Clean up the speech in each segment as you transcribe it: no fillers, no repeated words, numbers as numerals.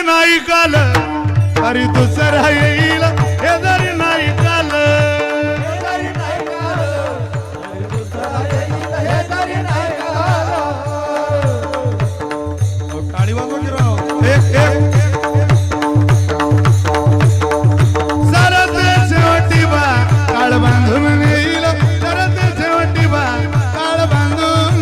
नाही काल तरी दुसरा येईल हे जरी नाही काल टाळी वाजवून राव एक एक सरत शेवटी बा काळ बांधून येईल सरत शेवटी बा काळ बांधून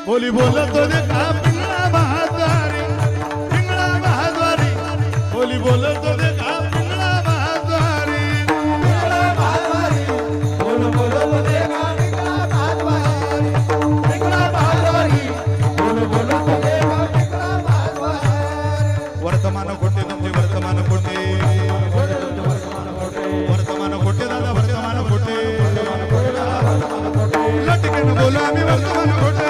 बोली बोलतो देखा पिंगळा बहाद्वारी बोली बोलतो देखा पिंगळा बहाद्वारी बोलतो देखा पिंगळा बहाद्वारी बोलतो देखा पिंगळा बहाद्वारी वर्तमान कोटे तुमचे वर्तमान कोटे वर्तमान कोटे दादा वर्तमान कोटे लटकेन बोला आम्ही वर्तमान कोटे